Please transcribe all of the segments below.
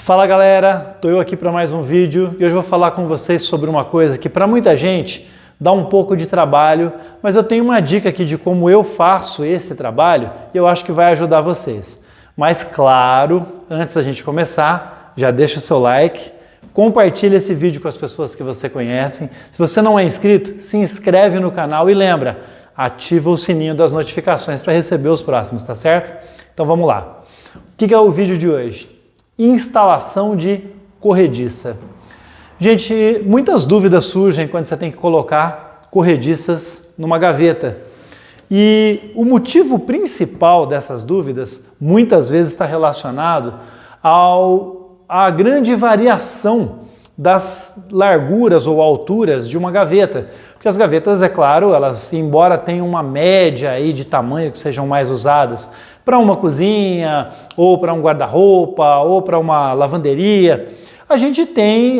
Fala galera, tô eu aqui para mais um vídeo e hoje eu vou falar com vocês sobre uma coisa que para muita gente dá um pouco de trabalho, mas eu tenho uma dica aqui de como eu faço esse trabalho e eu acho que vai ajudar vocês. Mas claro, antes da gente começar, já deixa o seu like, compartilha esse vídeo com as pessoas que você conhece. Se você não é inscrito, se inscreve no canal e lembra, ativa o sininho das notificações para receber os próximos, tá certo? Então vamos lá. O que é o vídeo de hoje? Instalação de corrediça. Gente, muitas dúvidas surgem quando você tem que colocar corrediças numa gaveta. E o motivo principal dessas dúvidas muitas vezes está relacionado à grande variação das larguras ou alturas de uma gaveta. Porque as gavetas, é claro, elas, embora tenham uma média aí de tamanho que sejam mais usadas para uma cozinha, ou para um guarda-roupa, ou para uma lavanderia, a gente tem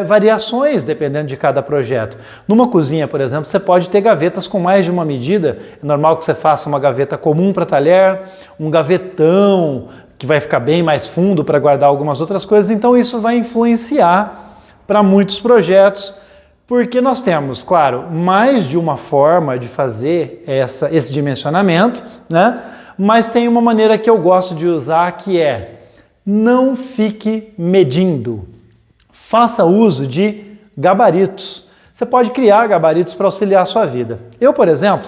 variações dependendo de cada projeto. Numa cozinha, por exemplo, você pode ter gavetas com mais de uma medida. É normal que você faça uma gaveta comum para talher, um gavetão que vai ficar bem mais fundo para guardar algumas outras coisas. Então isso vai influenciar para muitos projetos, porque nós temos, claro, mais de uma forma de fazer esse dimensionamento, né? Mas tem uma maneira que eu gosto de usar que é: não fique medindo. Faça uso de gabaritos. Você pode criar gabaritos para auxiliar a sua vida. Eu, por exemplo,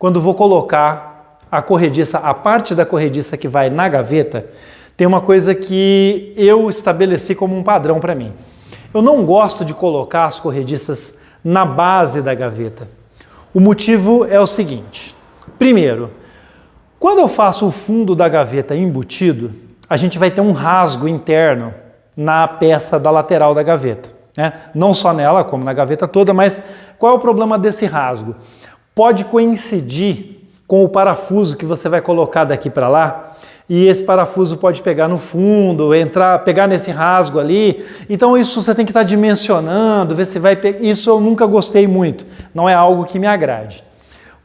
quando vou colocar a corrediça, a parte da corrediça que vai na gaveta, tem uma coisa que eu estabeleci como um padrão para mim. Eu não gosto de colocar as corrediças na base da gaveta. O motivo é o seguinte: primeiro, quando eu faço o fundo da gaveta embutido, a gente vai ter um rasgo interno na peça da lateral da gaveta, né? Não só nela, como na gaveta toda, mas qual é o problema desse rasgo? Pode coincidir com o parafuso que você vai colocar daqui para lá, e esse parafuso pode pegar no fundo, pegar nesse rasgo ali. Então isso você tem que estar dimensionando, ver se vai pegar. Isso eu nunca gostei muito, não é algo que me agrade.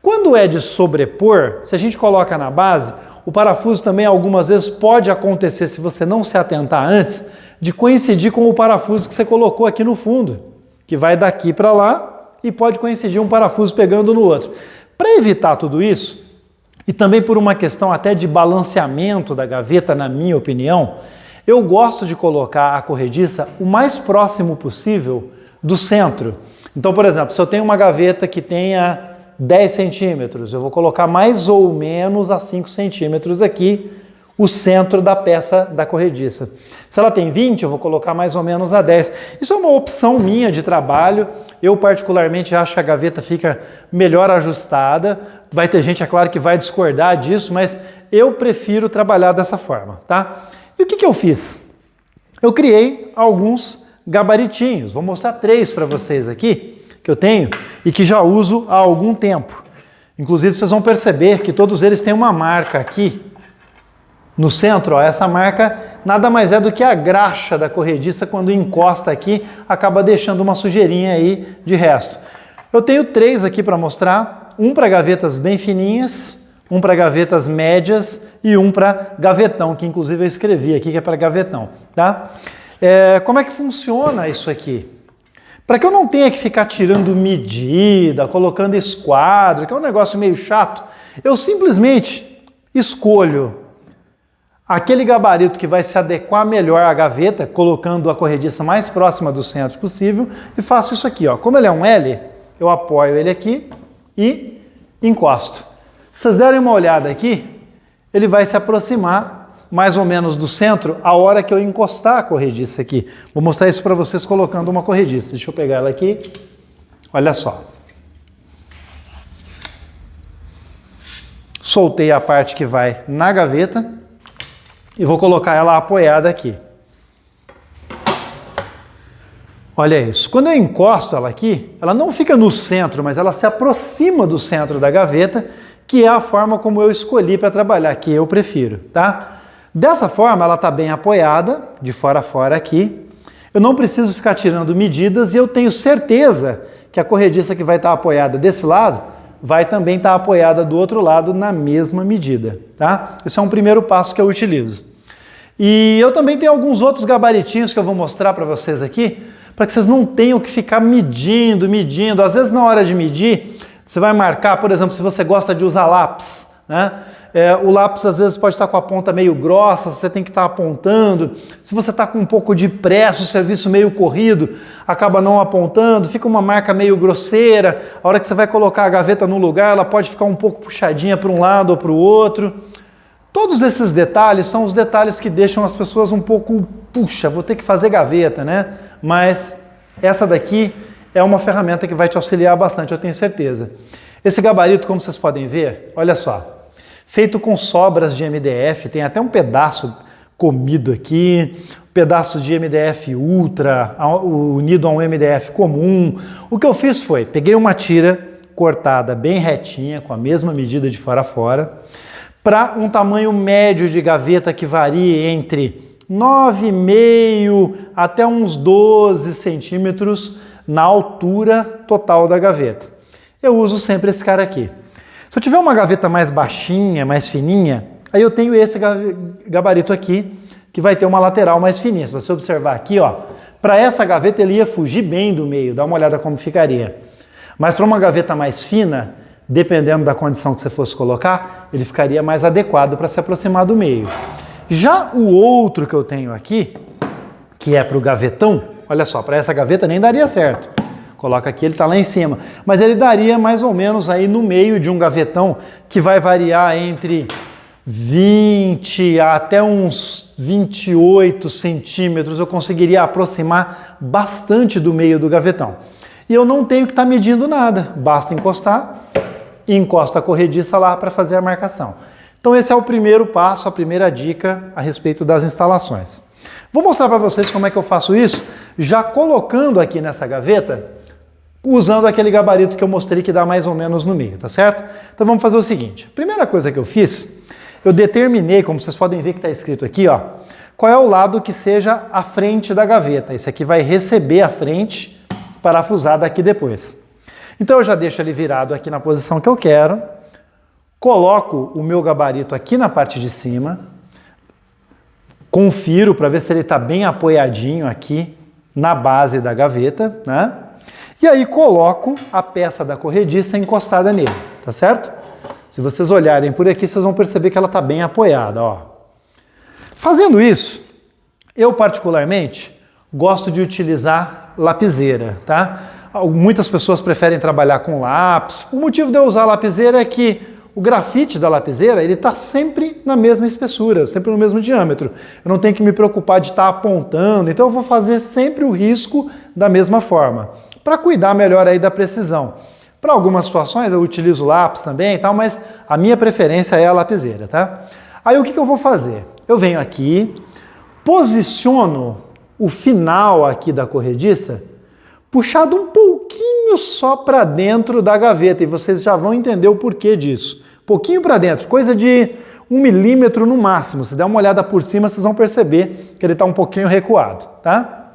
Quando é de sobrepor, se a gente coloca na base, o parafuso também algumas vezes pode acontecer, se você não se atentar antes, de coincidir com o parafuso que você colocou aqui no fundo, que vai daqui para lá e pode coincidir um parafuso pegando no outro. Para evitar tudo isso, e também por uma questão até de balanceamento da gaveta, na minha opinião, eu gosto de colocar a corrediça o mais próximo possível do centro. Então, por exemplo, se eu tenho uma gaveta que tenha 10 centímetros, eu vou colocar mais ou menos a 5 centímetros aqui o centro da peça da corrediça. Se ela tem 20, eu vou colocar mais ou menos a 10. Isso é uma opção minha de trabalho. Eu particularmente acho que a gaveta fica melhor ajustada. Vai ter gente, é claro, que vai discordar disso, mas eu prefiro trabalhar dessa forma, tá? E o que eu fiz? Eu criei alguns gabaritinhos. Vou mostrar 3 para vocês aqui, que eu tenho e que já uso há algum tempo. Inclusive, vocês vão perceber que todos eles têm uma marca aqui no centro. Ó, essa marca nada mais é do que a graxa da corrediça. Quando encosta aqui, acaba deixando uma sujeirinha aí de resto. Eu tenho 3 aqui para mostrar. Um para gavetas bem fininhas, um para gavetas médias e um para gavetão, que inclusive eu escrevi aqui que é para gavetão, tá? Como é que funciona isso aqui? Para que eu não tenha que ficar tirando medida, colocando esquadro, que é um negócio meio chato, eu simplesmente escolho aquele gabarito que vai se adequar melhor à gaveta, colocando a corrediça mais próxima do centro possível, e faço isso aqui, ó. Como ele é um L, eu apoio ele aqui e encosto. Se vocês derem uma olhada aqui, ele vai se aproximar mais ou menos do centro a hora que eu encostar a corrediça aqui. Vou mostrar isso para vocês colocando uma corrediça. Deixa eu pegar ela aqui. Olha só. Soltei a parte que vai na gaveta e vou colocar ela apoiada aqui. Olha isso. Quando eu encosto ela aqui, ela não fica no centro, mas ela se aproxima do centro da gaveta, que é a forma como eu escolhi para trabalhar, que eu prefiro, tá? Dessa forma, ela está bem apoiada, de fora a fora aqui. Eu não preciso ficar tirando medidas e eu tenho certeza que a corrediça que vai estar apoiada desse lado vai também estar apoiada do outro lado na mesma medida, tá? Esse é um primeiro passo que eu utilizo. E eu também tenho alguns outros gabaritinhos que eu vou mostrar para vocês aqui, para que vocês não tenham que ficar medindo. Às vezes na hora de medir, você vai marcar, por exemplo, se você gosta de usar lápis, né? O lápis às vezes pode estar com a ponta meio grossa, você tem que estar apontando. Se você está com um pouco de pressa, o serviço meio corrido, acaba não apontando, fica uma marca meio grosseira. A hora que você vai colocar a gaveta no lugar, ela pode ficar um pouco puxadinha para um lado ou para o outro. Todos esses detalhes são os detalhes que deixam as pessoas um pouco, puxa, vou ter que fazer gaveta, né? Mas essa daqui é uma ferramenta que vai te auxiliar bastante, eu tenho certeza. Esse gabarito, como vocês podem ver, olha só, feito com sobras de MDF, tem até um pedaço comido aqui, um pedaço de MDF Ultra, unido a um MDF comum. O que eu fiz foi, peguei uma tira cortada bem retinha, com a mesma medida de fora a fora, para um tamanho médio de gaveta que varia entre 9,5 até uns 12 centímetros na altura total da gaveta. Eu uso sempre esse cara aqui. Se eu tiver uma gaveta mais baixinha, mais fininha, aí eu tenho esse gabarito aqui, que vai ter uma lateral mais fininha. Se você observar aqui, ó, para essa gaveta ele ia fugir bem do meio, dá uma olhada como ficaria. Mas para uma gaveta mais fina, dependendo da condição que você fosse colocar, ele ficaria mais adequado para se aproximar do meio. Já o outro que eu tenho aqui, que é para o gavetão, olha só, para essa gaveta nem daria certo. Coloca aqui, ele está lá em cima. Mas ele daria mais ou menos aí no meio de um gavetão que vai variar entre 20 até uns 28 centímetros. Eu conseguiria aproximar bastante do meio do gavetão. E eu não tenho que estar medindo nada. Basta encostar e encosta a corrediça lá para fazer a marcação. Então esse é o primeiro passo, a primeira dica a respeito das instalações. Vou mostrar para vocês como é que eu faço isso, já colocando aqui nessa gaveta, usando aquele gabarito que eu mostrei que dá mais ou menos no meio, tá certo? Então vamos fazer o seguinte, a primeira coisa que eu fiz, eu determinei, como vocês podem ver que está escrito aqui, ó, qual é o lado que seja a frente da gaveta. Esse aqui vai receber a frente parafusada aqui depois. Então eu já deixo ele virado aqui na posição que eu quero, coloco o meu gabarito aqui na parte de cima, confiro para ver se ele está bem apoiadinho aqui na base da gaveta, né? E aí coloco a peça da corrediça encostada nele, tá certo? Se vocês olharem por aqui, vocês vão perceber que ela está bem apoiada, ó. Fazendo isso, eu particularmente gosto de utilizar lapiseira, tá? Muitas pessoas preferem trabalhar com lápis. O motivo de eu usar lapiseira é que o grafite da lapiseira, ele está sempre na mesma espessura, sempre no mesmo diâmetro. Eu não tenho que me preocupar de estar apontando, então eu vou fazer sempre o risco da mesma forma, para cuidar melhor aí da precisão. Para algumas situações eu utilizo lápis também e tal, mas a minha preferência é a lapiseira, tá? Aí o que eu vou fazer? Eu venho aqui, posiciono o final aqui da corrediça, puxado um pouquinho só para dentro da gaveta, e vocês já vão entender o porquê disso. Pouquinho para dentro, coisa de 1 milímetro no máximo. Se der uma olhada por cima, vocês vão perceber que ele está um pouquinho recuado, tá?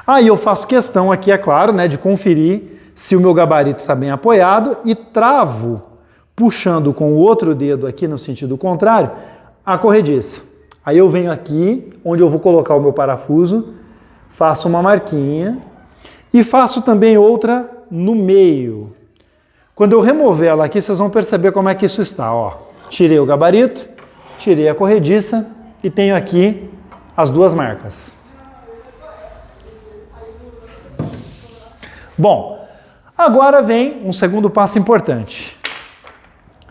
Aí eu faço questão aqui, é claro, né, de conferir se o meu gabarito está bem apoiado e travo, puxando com o outro dedo aqui no sentido contrário, a corrediça. Aí eu venho aqui, onde eu vou colocar o meu parafuso, faço uma marquinha e faço também outra no meio. Quando eu remover ela aqui, vocês vão perceber como é que isso está, ó. Tirei o gabarito, tirei a corrediça e tenho aqui as duas marcas. Bom, agora vem um segundo passo importante.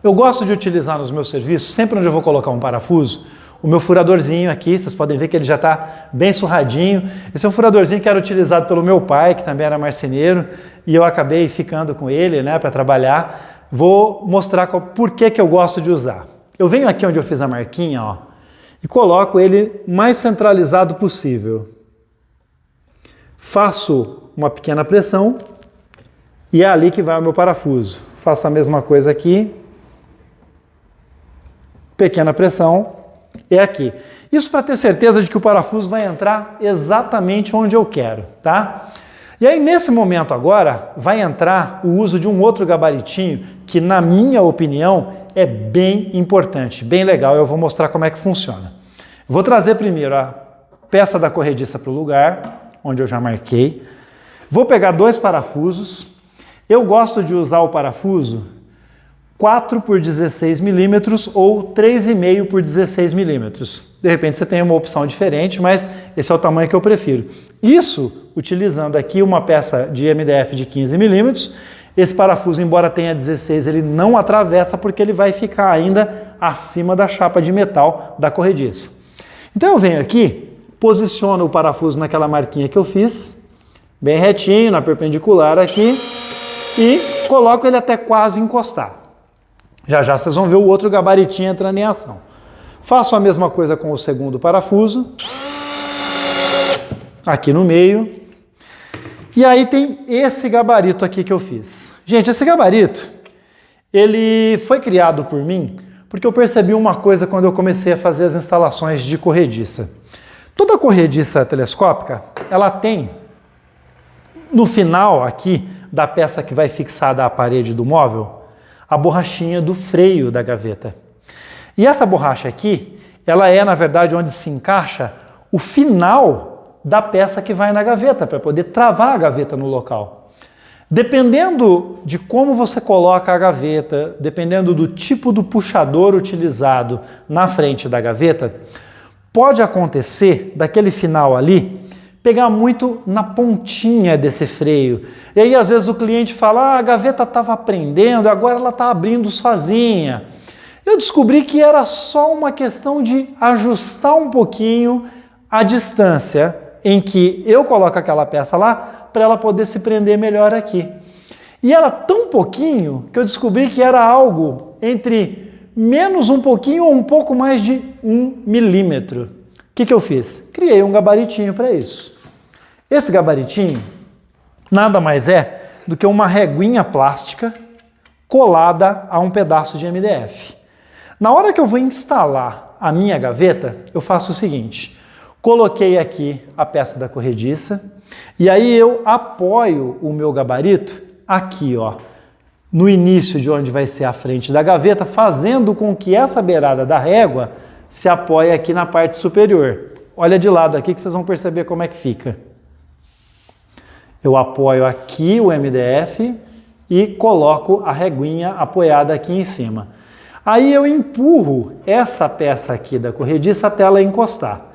Eu gosto de utilizar nos meus serviços, sempre onde eu vou colocar um parafuso, o meu furadorzinho aqui, vocês podem ver que ele já está bem surradinho. Esse é um furadorzinho que era utilizado pelo meu pai, que também era marceneiro, e eu acabei ficando com ele, né, para trabalhar. Vou mostrar por que eu gosto de usar. Eu venho aqui onde eu fiz a marquinha, ó, e coloco ele mais centralizado possível. Faço uma pequena pressão e é ali que vai o meu parafuso. Faço a mesma coisa aqui. Pequena pressão, é aqui. Isso para ter certeza de que o parafuso vai entrar exatamente onde eu quero, tá? E aí nesse momento agora vai entrar o uso de um outro gabaritinho que, na minha opinião, é bem importante, bem legal. Eu vou mostrar como é que funciona. Vou trazer primeiro a peça da corrediça para o lugar, onde eu já marquei. Vou pegar 2 parafusos. Eu gosto de usar o parafuso 4 por 16 milímetros ou 3,5 por 16 milímetros. De repente você tem uma opção diferente, mas esse é o tamanho que eu prefiro. Isso utilizando aqui uma peça de MDF de 15 milímetros. Esse parafuso, embora tenha 16, ele não atravessa porque ele vai ficar ainda acima da chapa de metal da corrediça. Então eu venho aqui, posiciono o parafuso naquela marquinha que eu fiz, bem retinho, na perpendicular aqui, e coloco ele até quase encostar. Já já vocês vão ver o outro gabaritinho entrando em ação. Faço a mesma coisa com o segundo parafuso, aqui no meio. E aí tem esse gabarito aqui que eu fiz. Gente, esse gabarito, ele foi criado por mim porque eu percebi uma coisa quando eu comecei a fazer as instalações de corrediça. Toda corrediça telescópica, ela tem, no final aqui da peça que vai fixada à parede do móvel, a borrachinha do freio da gaveta. E essa borracha aqui, ela é, na verdade, onde se encaixa o final da peça que vai na gaveta, para poder travar a gaveta no local. Dependendo de como você coloca a gaveta, dependendo do tipo do puxador utilizado na frente da gaveta, pode acontecer, daquele final ali, pegar muito na pontinha desse freio. E aí, às vezes, o cliente fala, a gaveta estava prendendo, agora ela está abrindo sozinha. Eu descobri que era só uma questão de ajustar um pouquinho a distância em que eu coloco aquela peça lá para ela poder se prender melhor aqui. E era tão pouquinho que eu descobri que era algo entre menos um pouquinho ou um pouco mais de 1 milímetro. O que eu fiz? Criei um gabaritinho para isso. Esse gabaritinho nada mais é do que uma reguinha plástica colada a um pedaço de MDF. Na hora que eu vou instalar a minha gaveta, eu faço o seguinte: coloquei aqui a peça da corrediça e aí eu apoio o meu gabarito aqui, ó, no início de onde vai ser a frente da gaveta, fazendo com que essa beirada da régua se apoie aqui na parte superior. Olha de lado aqui que vocês vão perceber como é que fica. Eu apoio aqui o MDF e coloco a reguinha apoiada aqui em cima. Aí eu empurro essa peça aqui da corrediça até ela encostar.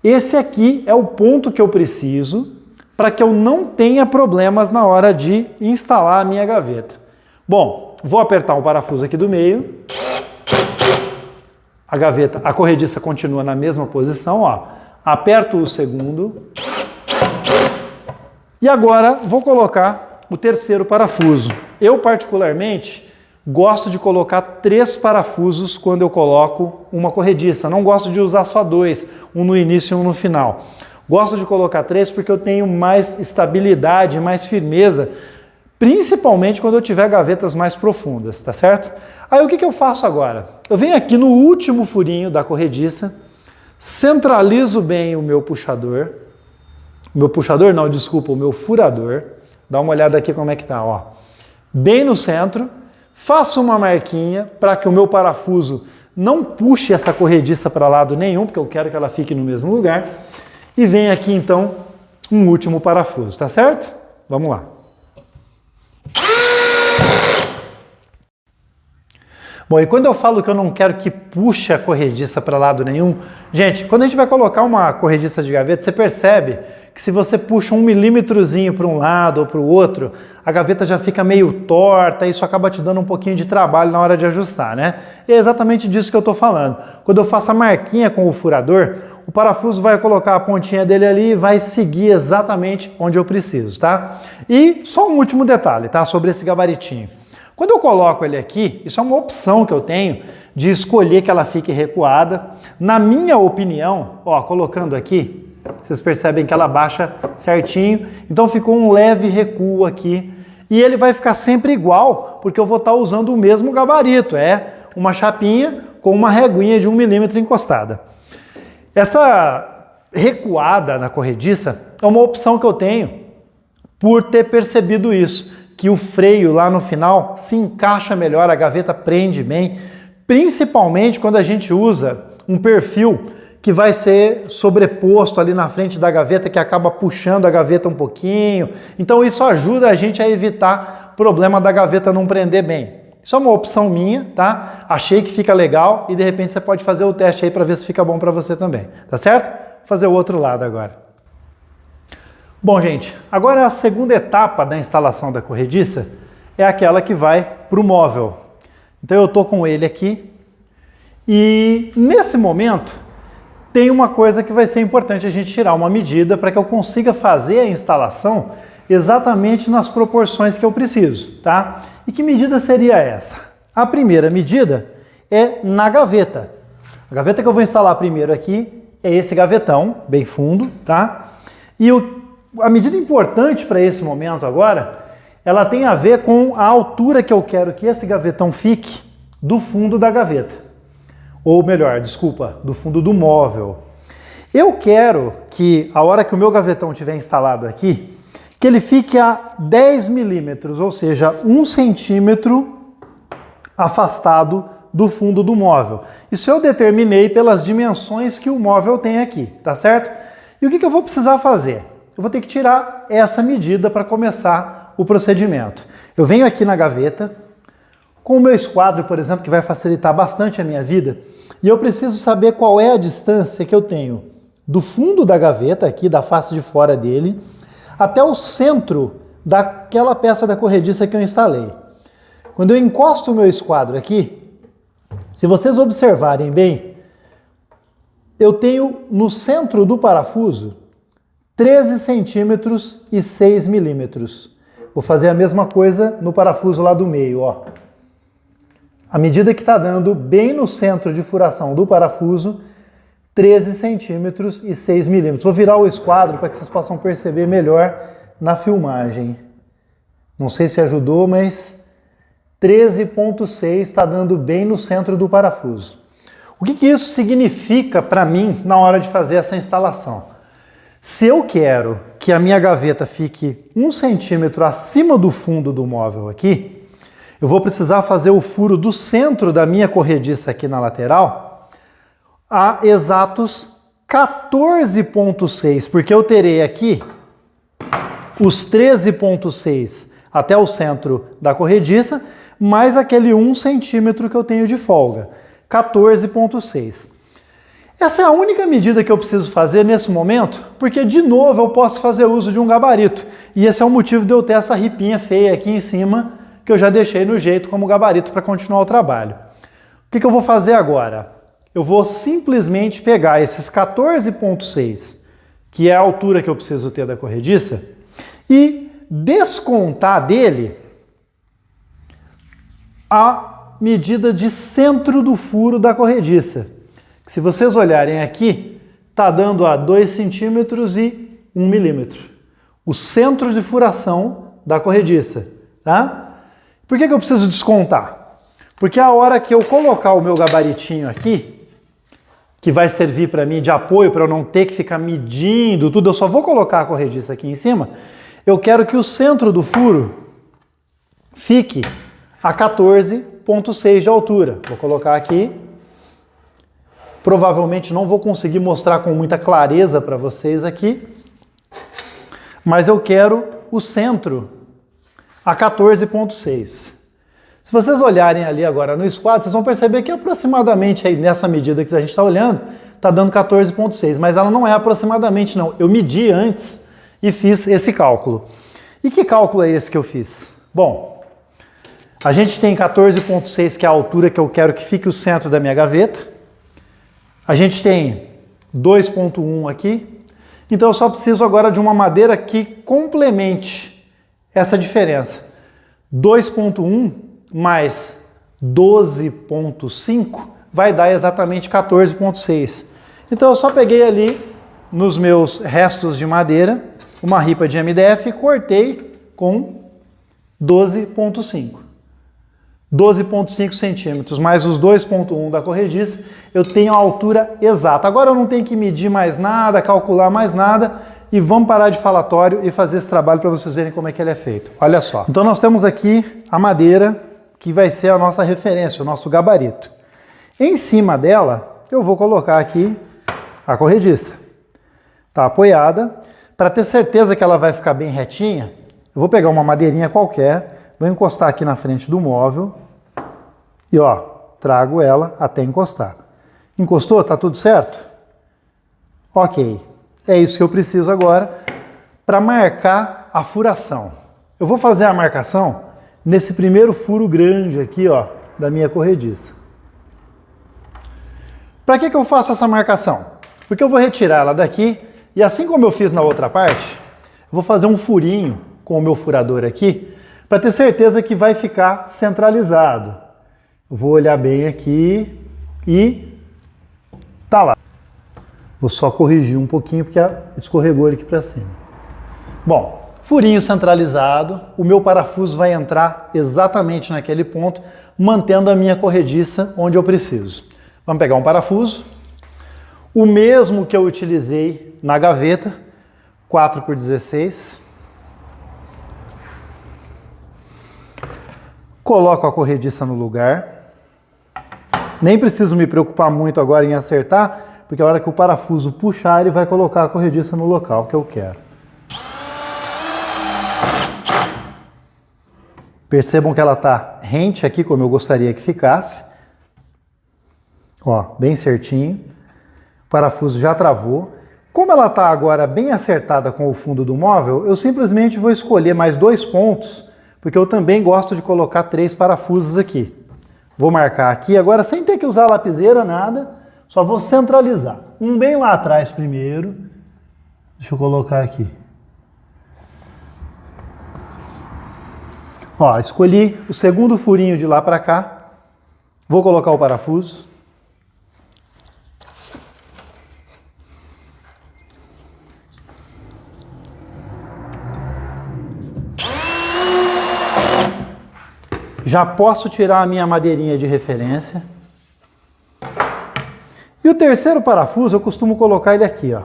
Esse aqui é o ponto que eu preciso para que eu não tenha problemas na hora de instalar a minha gaveta. Bom, vou apertar o parafuso aqui do meio. A corrediça continua na mesma posição, ó. Aperto o segundo. E agora vou colocar o terceiro parafuso. Eu particularmente gosto de colocar 3 parafusos quando eu coloco uma corrediça. Não gosto de usar só 2, um no início e um no final. Gosto de colocar 3 porque eu tenho mais estabilidade, mais firmeza, principalmente quando eu tiver gavetas mais profundas, tá certo? Aí o que eu faço agora? Eu venho aqui no último furinho da corrediça, centralizo bem o meu puxador. O meu furador. Dá uma olhada aqui como é que tá, ó. Bem no centro. Faço uma marquinha para que o meu parafuso não puxe essa corrediça para lado nenhum, porque eu quero que ela fique no mesmo lugar. E vem aqui então um último parafuso, tá certo? Vamos lá. Bom, e quando eu falo que eu não quero que puxe a corrediça para lado nenhum, gente, quando a gente vai colocar uma corrediça de gaveta, você percebe que se você puxa 1 milímetrozinho para um lado ou para o outro, a gaveta já fica meio torta e isso acaba te dando um pouquinho de trabalho na hora de ajustar, né? E é exatamente disso que eu estou falando. Quando eu faço a marquinha com o furador, o parafuso vai colocar a pontinha dele ali e vai seguir exatamente onde eu preciso, tá? E só um último detalhe, tá? Sobre esse gabaritinho. Quando eu coloco ele aqui, isso é uma opção que eu tenho de escolher que ela fique recuada. Na minha opinião, ó, colocando aqui, vocês percebem que ela baixa certinho, então ficou um leve recuo aqui. E ele vai ficar sempre igual, porque eu vou estar usando o mesmo gabarito, é uma chapinha com uma reguinha de 1 milímetro encostada. Essa recuada na corrediça é uma opção que eu tenho por ter percebido isso, que o freio lá no final se encaixa melhor, a gaveta prende bem, principalmente quando a gente usa um perfil que vai ser sobreposto ali na frente da gaveta, que acaba puxando a gaveta um pouquinho. Então isso ajuda a gente a evitar problema da gaveta não prender bem. Isso é uma opção minha, tá? Achei que fica legal e de repente você pode fazer o teste aí para ver se fica bom para você também, tá certo? Vou fazer o outro lado agora. Bom, gente, agora a segunda etapa da instalação da corrediça é aquela que vai para o móvel. Então eu tô com ele aqui e nesse momento tem uma coisa que vai ser importante a gente tirar uma medida para que eu consiga fazer a instalação exatamente nas proporções que eu preciso, tá? E que medida seria essa? A primeira medida é na gaveta. A gaveta que eu vou instalar primeiro aqui é esse gavetão, bem fundo, tá? E a medida importante para esse momento agora, ela tem a ver com a altura que eu quero que esse gavetão fique do fundo da gaveta. Ou melhor, desculpa, do fundo do móvel. Eu quero que, a hora que o meu gavetão estiver instalado aqui, que ele fique a 10 milímetros, ou seja, 1 centímetro afastado do fundo do móvel. Isso eu determinei pelas dimensões que o móvel tem aqui, tá certo? E o que eu vou precisar fazer? Eu vou ter que tirar essa medida para começar o procedimento. Eu venho aqui na gaveta, com o meu esquadro, por exemplo, que vai facilitar bastante a minha vida, e eu preciso saber qual é a distância que eu tenho do fundo da gaveta, aqui da face de fora dele, até o centro daquela peça da corrediça que eu instalei. Quando eu encosto o meu esquadro aqui, se vocês observarem bem, eu tenho no centro do parafuso 13 centímetros e 6 milímetros. Vou fazer a mesma coisa no parafuso lá do meio, ó. A medida que está dando bem no centro de furação do parafuso, 13 centímetros e 6 milímetros. Vou virar o esquadro para que vocês possam perceber melhor na filmagem. Não sei se ajudou, mas 13,6 está dando bem no centro do parafuso. O que isso significa para mim na hora de fazer essa instalação? Se eu quero que a minha gaveta fique 1 centímetro acima do fundo do móvel aqui, eu vou precisar fazer o furo do centro da minha corrediça aqui na lateral a exatos 14,6, porque eu terei aqui os 13,6 até o centro da corrediça, mais aquele 1 centímetro que eu tenho de folga, 14,6. Essa é a única medida que eu preciso fazer nesse momento, porque de novo eu posso fazer uso de um gabarito, e esse é o motivo de eu ter essa ripinha feia aqui em cima, que eu já deixei no jeito como gabarito para continuar o trabalho. O que eu vou fazer agora? Eu vou simplesmente pegar esses 14,6, que é a altura que eu preciso ter da corrediça, e descontar dele a medida de centro do furo da corrediça. Se vocês olharem aqui, está dando a 2 centímetros e 1 milímetro. O centro de furação da corrediça, tá? Por que eu preciso descontar? Porque a hora que eu colocar o meu gabaritinho aqui, que vai servir para mim de apoio, para eu não ter que ficar medindo tudo, eu só vou colocar a corrediça aqui em cima, eu quero que o centro do furo fique a 14,6 de altura. Vou colocar aqui. Provavelmente não vou conseguir mostrar com muita clareza para vocês aqui, mas eu quero o centro a 14,6. Se vocês olharem ali agora no esquadro, vocês vão perceber que aproximadamente aí nessa medida que a gente está olhando, está dando 14,6, mas ela não é aproximadamente não. Eu medi antes e fiz esse cálculo. E que cálculo é esse que eu fiz? Bom, a gente tem 14,6, que é a altura que eu quero que fique o centro da minha gaveta. A gente tem 2,1 aqui. Então eu só preciso agora de uma madeira que complemente essa diferença. 2,1 mais 12,5 vai dar exatamente 14,6. Então eu só peguei ali nos meus restos de madeira uma ripa de MDF e cortei com 12,5. 12,5 centímetros mais os 2,1 da corrediça, eu tenho a altura exata. Agora eu não tenho que medir mais nada, calcular mais nada, e vamos parar de falatório e fazer esse trabalho para vocês verem como é que ele é feito. Olha só. Então nós temos aqui a madeira, que vai ser a nossa referência, o nosso gabarito. Em cima dela, eu vou colocar aqui a corrediça. Está apoiada. Para ter certeza que ela vai ficar bem retinha, eu vou pegar uma madeirinha qualquer, vou encostar aqui na frente do móvel e ó, trago ela até encostar. Encostou? Tá tudo certo? Ok. É isso que eu preciso agora para marcar a furação. Eu vou fazer a marcação nesse primeiro furo grande aqui, ó, da minha corrediça. Para que eu faço essa marcação? Porque eu vou retirar ela daqui e assim como eu fiz na outra parte, eu vou fazer um furinho com o meu furador aqui para ter certeza que vai ficar centralizado. Eu vou olhar bem aqui e tá lá. Vou só corrigir um pouquinho porque escorregou ele aqui para cima. Bom, furinho centralizado, o meu parafuso vai entrar exatamente naquele ponto, mantendo a minha corrediça onde eu preciso. Vamos pegar um parafuso, o mesmo que eu utilizei na gaveta, 4x16. Coloco a corrediça no lugar. Nem preciso me preocupar muito agora em acertar, porque a hora que o parafuso puxar, ele vai colocar a corrediça no local que eu quero. Percebam que ela está rente aqui, como eu gostaria que ficasse. Ó, bem certinho. O parafuso já travou. Como ela está agora bem acertada com o fundo do móvel, eu simplesmente vou escolher mais 2 pontos, porque eu também gosto de colocar 3 parafusos aqui. Vou marcar aqui agora sem ter que usar a lapiseira, nada. Só vou centralizar. Um bem lá atrás primeiro. Deixa eu colocar aqui. Ó, escolhi o segundo furinho de lá para cá. Vou colocar o parafuso. Já posso tirar a minha madeirinha de referência. E o terceiro parafuso eu costumo colocar ele aqui, ó.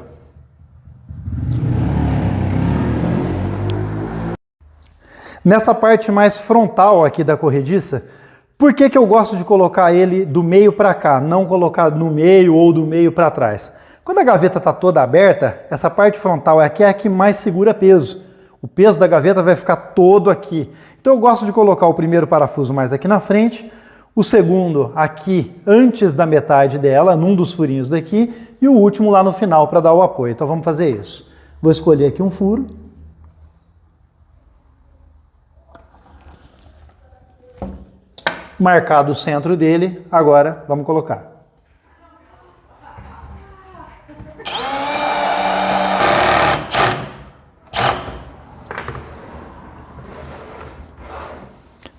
Nessa parte mais frontal aqui da corrediça, por que eu gosto de colocar ele do meio para cá, não colocar no meio ou do meio para trás? Quando a gaveta está toda aberta, essa parte frontal aqui é a que mais segura peso. O peso da gaveta vai ficar todo aqui. Então eu gosto de colocar o primeiro parafuso mais aqui na frente, o segundo aqui antes da metade dela, num dos furinhos daqui, e o último lá no final para dar o apoio. Então vamos fazer isso. Vou escolher aqui um furo. Marcado o centro dele, agora vamos colocar.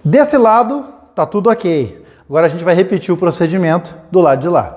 Desse lado, tá tudo ok. Agora a gente vai repetir o procedimento do lado de lá.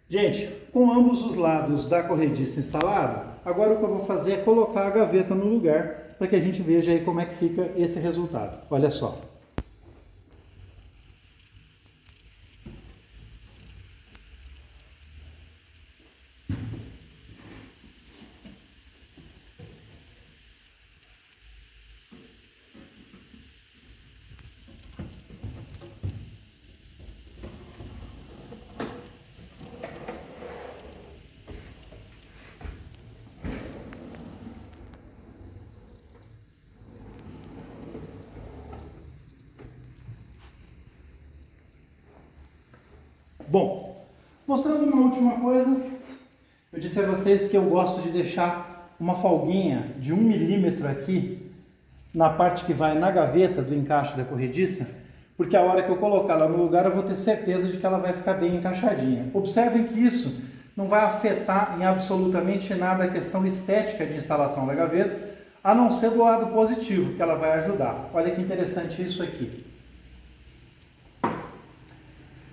Gente, com ambos os lados da corrediça instalado, agora o que eu vou fazer é colocar a gaveta no lugar para que a gente veja aí como é que fica esse resultado. Olha só. Bom, mostrando uma última coisa, eu disse a vocês que eu gosto de deixar uma folguinha de 1 milímetro aqui na parte que vai na gaveta do encaixe da corrediça, porque a hora que eu colocar ela no lugar eu vou ter certeza de que ela vai ficar bem encaixadinha. Observem que isso não vai afetar em absolutamente nada a questão estética de instalação da gaveta, a não ser do lado positivo, que ela vai ajudar. Olha que interessante isso aqui.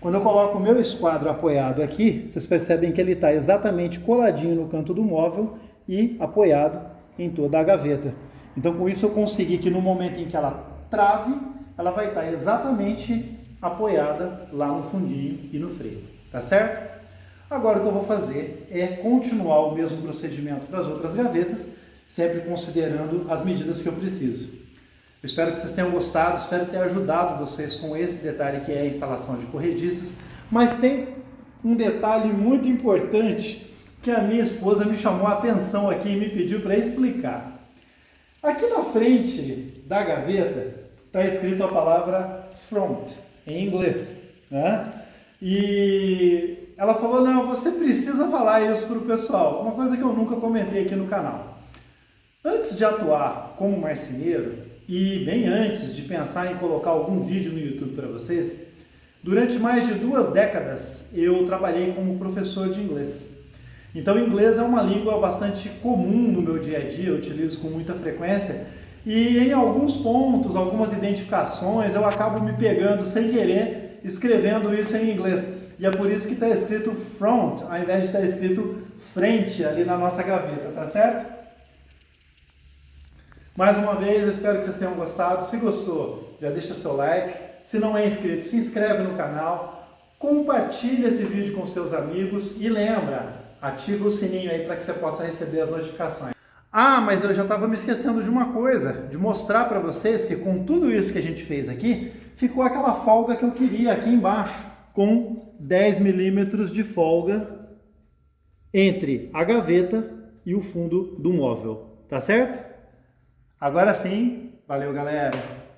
Quando eu coloco o meu esquadro apoiado aqui, vocês percebem que ele está exatamente coladinho no canto do móvel e apoiado em toda a gaveta. Então com isso eu consegui que no momento em que ela trave, ela vai estar exatamente apoiada lá no fundinho e no freio, tá certo? Agora o que eu vou fazer é continuar o mesmo procedimento para as outras gavetas, sempre considerando as medidas que eu preciso. Eu espero que vocês tenham gostado, espero ter ajudado vocês com esse detalhe que é a instalação de corrediças, mas tem um detalhe muito importante que a minha esposa me chamou a atenção aqui e me pediu para explicar. Aqui na frente da gaveta está escrito a palavra front, em inglês, né? E ela falou, não, você precisa falar isso para o pessoal, uma coisa que eu nunca comentei aqui no canal. Antes de atuar como marceneiro, e bem antes de pensar em colocar algum vídeo no YouTube para vocês, durante mais de 2 décadas eu trabalhei como professor de inglês. Então inglês é uma língua bastante comum no meu dia a dia, eu utilizo com muita frequência, e em alguns pontos, algumas identificações, eu acabo me pegando sem querer, escrevendo isso em inglês. E é por isso que está escrito front, ao invés de estar escrito frente ali na nossa gaveta, tá certo? Mais uma vez, eu espero que vocês tenham gostado. Se gostou, já deixa seu like. Se não é inscrito, se inscreve no canal. Compartilha esse vídeo com os teus amigos. E lembra, ativa o sininho aí para que você possa receber as notificações. Ah, mas eu já estava me esquecendo de uma coisa. De mostrar para vocês que com tudo isso que a gente fez aqui, ficou aquela folga que eu queria aqui embaixo. Com 10 milímetros de folga entre a gaveta e o fundo do móvel. Tá certo? Agora sim, valeu galera!